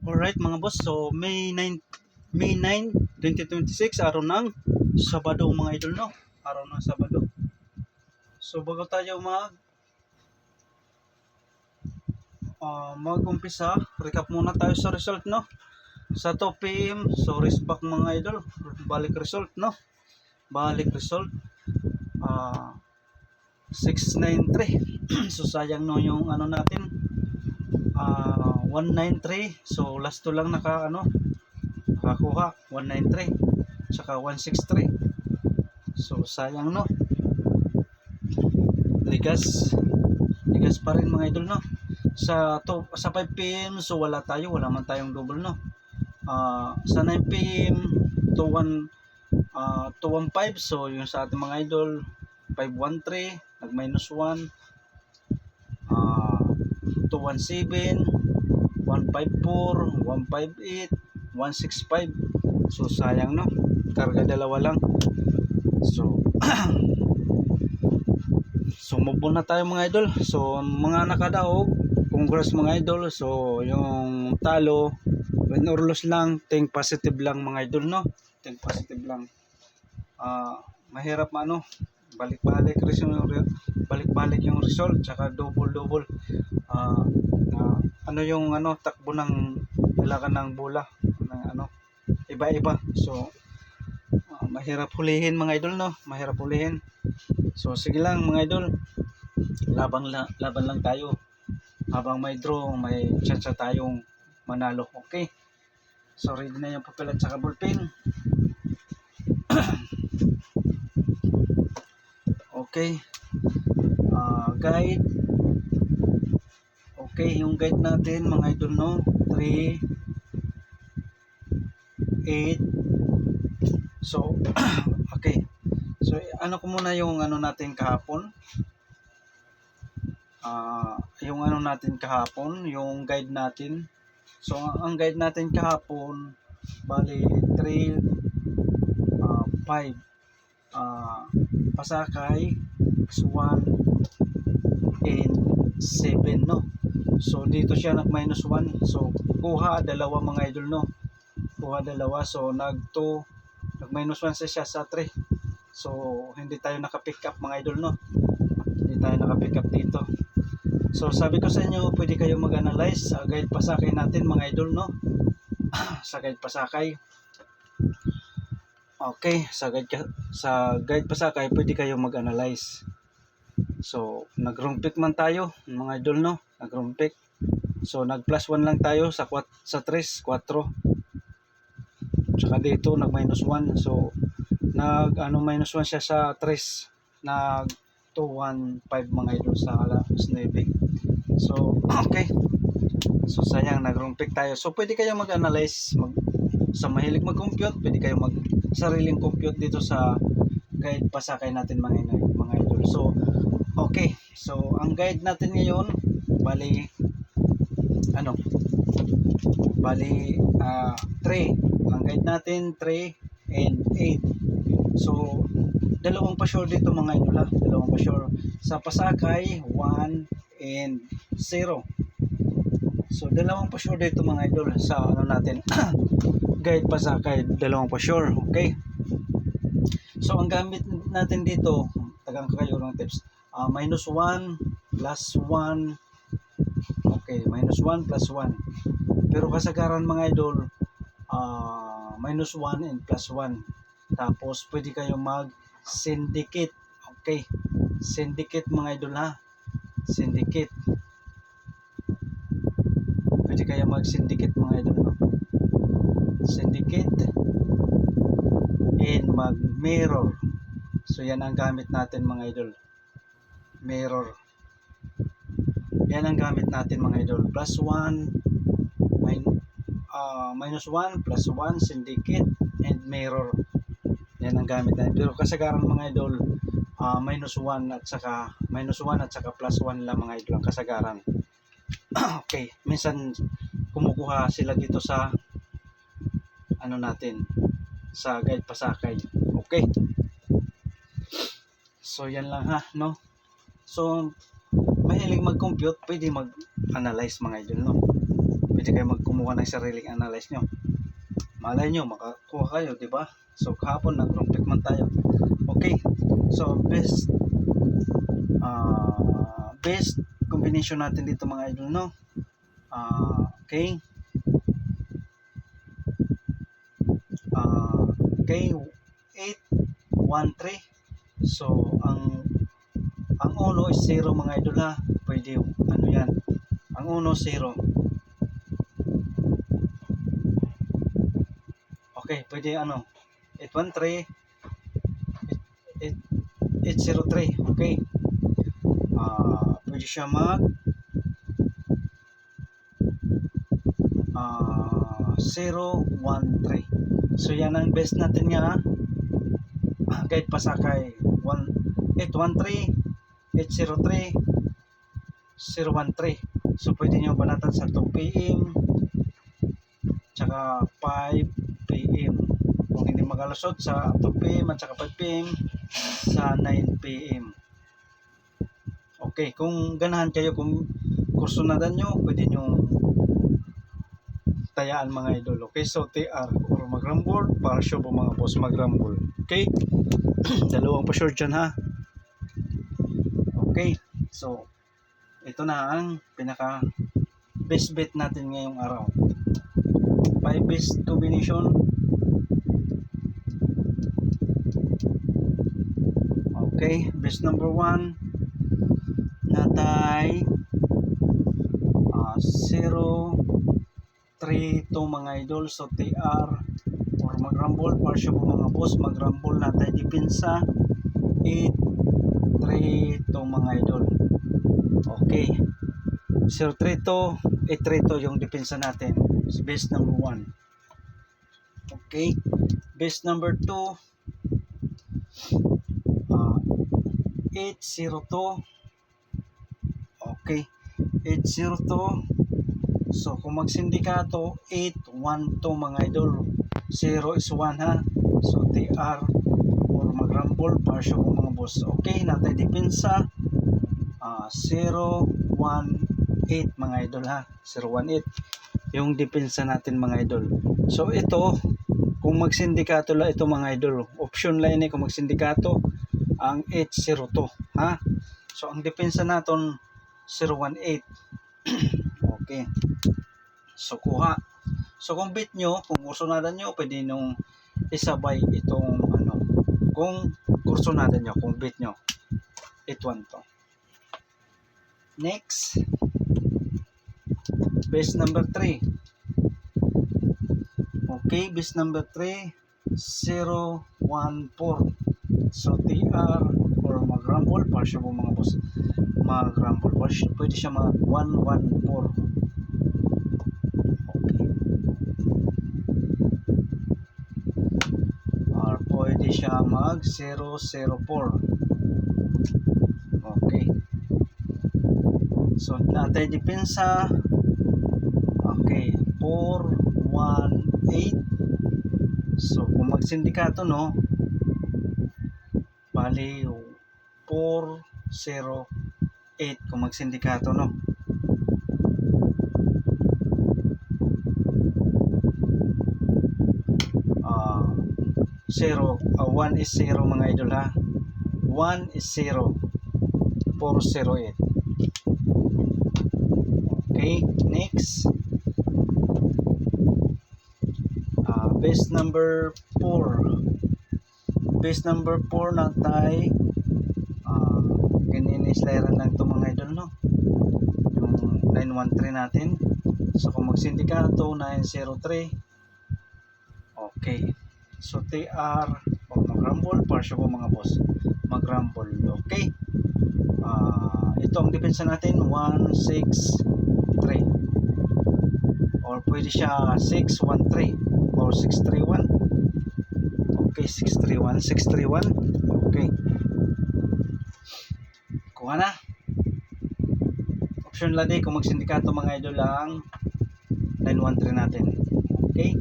Alright mga boss, so May 9, 2026, araw ng Sabado mga idol, no? Araw ng Sabado. So bago tayo mag-umpisa, recap muna tayo sa result, no? Sa 2 PM, so race back mga idol, balik result, no? Balik result, 693. So sayang no yung ano natin, 193. So last two lang nakakuha 193 tsaka 163. So sayang no, ligas pa rin mga idol, no? Sa 5 PM, so wala man tayong double, no? Sa 9 PM to 215, so yung sa ating mga idol 513 nag minus 1, 217, 154, 158, 165. So sayang no, karga dalawa lang. So so move on na tayo mga idol. So mga nakadaog, congrats mga idol. So yung talo, win or loss lang, think positive lang mga idol, no? Think positive lang. Mahirap balik-balik yung result, tsaka double yung takbo ng dalakan ng bola ng iba-iba. So mahirap hulihin mga idol, no? Mahirap hulihin. So sige lang mga idol, laban lang tayo. Habang may draw, may chance tayong manalo. Okay, so ready na yung papel at saka ballpen. Okay, guide. Okay, yung guide natin mga idol, no? 3, 8. So okay, so ano ko muna yung natin kahapon. Yung guide natin. So ang guide natin kahapon, bali 3, 5, pasakay, 1, and 7, no? So dito siya nag minus 1. So kuha dalawa mga idol, no? Kuha dalawa. So nag minus 1 siya sa 3. So hindi tayo naka-pick up mga idol, no? Hindi tayo naka-pick up dito. So sabi ko sa inyo, pwede kayo mag-analyze sa guide pasakay natin mga idol, no? Sa guide pasakay. Okay, sa guide pasakay pwede kayo mag-analyze. So nag-wrong pick man tayo mga idol, no? Nag-wrong pick. So nag plus 1 lang tayo sa 3, 4. Tsaka dito nag minus 1. So minus 1 siya sa 3. Nag 215 mga idol sa alas 9. So okay, so sayang nag-wrong pick tayo. So pwede kayo mag-analyze, sa mahilig mag-compute, pwede kayo sariling compute dito sa guide pasakay natin mga idol. So okay, so ang guide natin ngayon, bali 3. Ang guide natin 3 and 8. So dalawang pa-sure dito mga idol, dalawang pa-sure. Sa pasakay 1 and 0. So dalawang pa-sure dito mga idol sa natin guide pasakay, dalawang pa-sure. Okay, so ang gamit natin dito, tagang kayo ng tips, minus 1 plus 1. Okay, minus 1 plus 1. Pero kasagaran mga idol, minus 1 and plus 1. Tapos pwede kayo mag-syndicate. Okay, syndicate mga idol, syndicate. Pwede kayo mag-syndicate mga idol, no? Syndicate and mag-mirror. So yan ang gamit natin mga idol. Mirror. Yan ang gamit natin mga idol. Plus 1, minus 1, plus 1, syndicate, and mirror. Yan ang gamit natin. Pero kasagaran mga idol, minus 1 at saka plus 1 lang mga idol ang kasagaran. Okay, minsan kumukuha sila dito sa natin, sa guide pasakay. Okay, so yan lang no? So mahilig mag-compute, pwede mag-analyze mga idol, no? pwede kayo magkumuha ng sariling analyze nyo. Malay nyo, makakuha kayo, di ba? So, kahapon, nag-rompik man tayo. Okay, so, best combination natin dito mga idol, no? Okay. Okay, 8-1-3. So, ang uno is 0 mga idol ha. Pwede, ano yan. Ang uno, 0. Okay, pwede ano, 813, 803, okay. Pwede siya mag 013. So yan ang best natin nga kahit pasakay 813, 803, 013. So pwede nyo banatan sa 2 PM tsaka 5 PM. Kung hindi magalusot sa 2 PM at saka 5 PM sa 9 PM. Okay, kung ganahan kayo, kung kursunadan nyo, pwede nyo tayaan mga idol. Okay, so TR or mag-rumble, para sure po mga boss mag-rumble. Okay, dalawang pa sure dyan ha. Okay, so ito na ang pinaka best bet natin ngayong araw. 5 best combination. Okay, best number 1 natay 0-3 to mga idol. So TR or mag-rumble, para sure po mga boss mag-rumble natay depensa 8-3 to mga idol. Okay, 0-3 to 8-3 to yung depensa natin. Best number 1. Okay, best number 2 8-0-2. Okay, 8-0-2. So kung magsindikato 8-1-2 mga idol. 0 is 1 ha. So TR or mag-rumble, para sure po mga boss. Okay, natay depensa 0-1-8 mga idol ha. 0-1-8 yung depensa natin mga idol. So ito, kung magsindikato lang ito mga idol, option line kung magsindikato ang 8-0-2 ha. So ang depensa natin 0-1-8. Okay, so kuha. So kung bit nyo, kung kursunadan nyo, pwede nung isabay itong ano, kung kursunadan nyo, kung bit nyo 8-1 to. Next, base number 3. Okay, base number 3 0-1-4. So TR or mag-rumble, para sure po mga boss mag-rumble, pwede siya mag 1-1-4. Okay, or pwede siya mag 0-0-4. Okay, so natay depensa okay 4-1-8. So kung magsindikato no, bali 4-0-8 kung magsindikato no. 1 is 0 mga idol ha. 1 is 0. 4-0-8. Okay, next. Base number 4. Base number 4 natay ganyan islairan lang ito mga idol no, yung 913 natin. So kung magsindikato 903. Okay, so TR o mag-rumble, para sure po mga boss mag-rumble. Okay, ito ang depensa natin 1-6-3 or pwede siya 6-1-3 or 6-3-1. Okay, 6-3-1, 6-3-1. Okay, kuha na. Option ladi kung magsindikato mga idol lang 913 natin. Okay,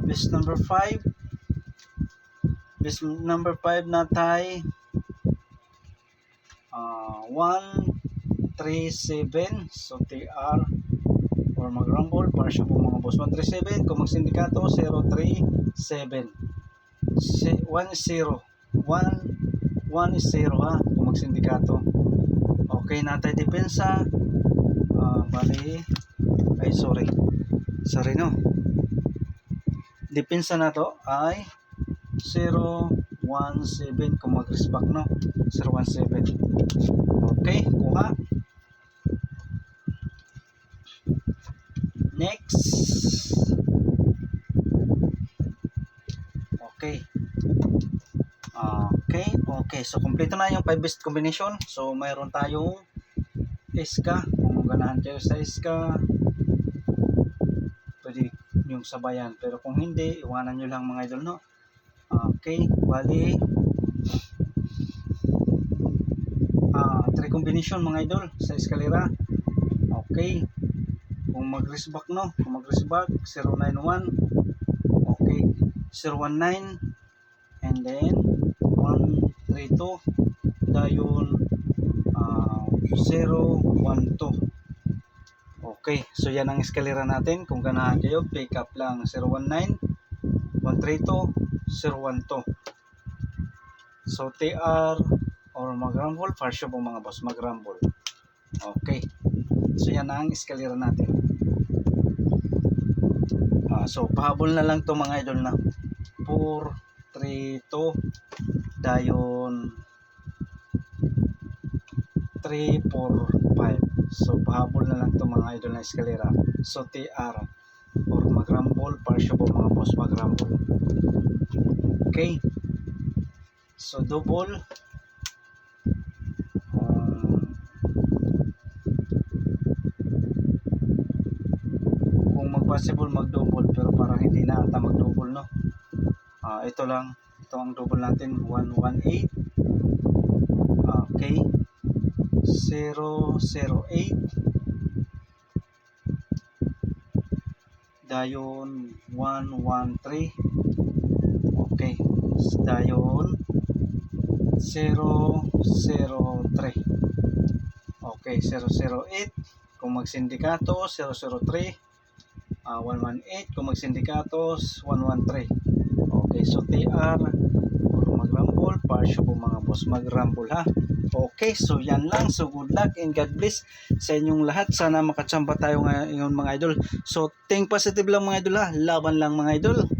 best number 5. Best number 5 natay 137. So TR or mag-rumble para siya po mga boss. 137 kung magsindikato 037. 10 110 ha kung magsindikato. Okay, natay depensa. Bali ay sorry no. Depensa na to ay 017 kung mag-respect no. 017. Okay, kuha. Next. Okay. Okay. So, kompleto na yung 5 best combination. So, mayroon tayong iska. Kung ganahan kayo sa iska, pwede yung sabayan. Pero kung hindi, iwanan nyo lang mga idol, no? Okay. Bali, 3 combination mga idol sa eskalera. Okay. Kung mag-risback, no? Kung mag-risback, 091. Okay. 019. And then 132 dayon 012. Okay, so yan ang eskalera natin. Kung ganahan kayo, pick up lang 019, 132, 012. So TR or mag-rumble, first po mga boss, mag-rumble. Okay, so yan ang eskalera natin. So pahabol na lang to mga idol na 4, 3, 2 dayon 3, 4, 5. So pahabol na lang to mga idol na eskalera. So TR or mag-rumble, partial po mga boss, mag-rumble. Okay, so double kung mag-possible mag-double, pero parang hindi na ata mag-double, no? Ito lang, ito ang double natin, 118. Okay, 008 dayon 113. Okay, dayon 003. Okay, 008 kung magsindikato, 003, 118 kung magsindikato, 113. Okay, so TR or mag-rumble, partial po mga boss, mag-rumble ha. Okay, so yan lang. So good luck and God bless sa inyong lahat. Sana makachamba tayo ngayon mga idol. So think positive lang mga idol ha. Laban lang mga idol.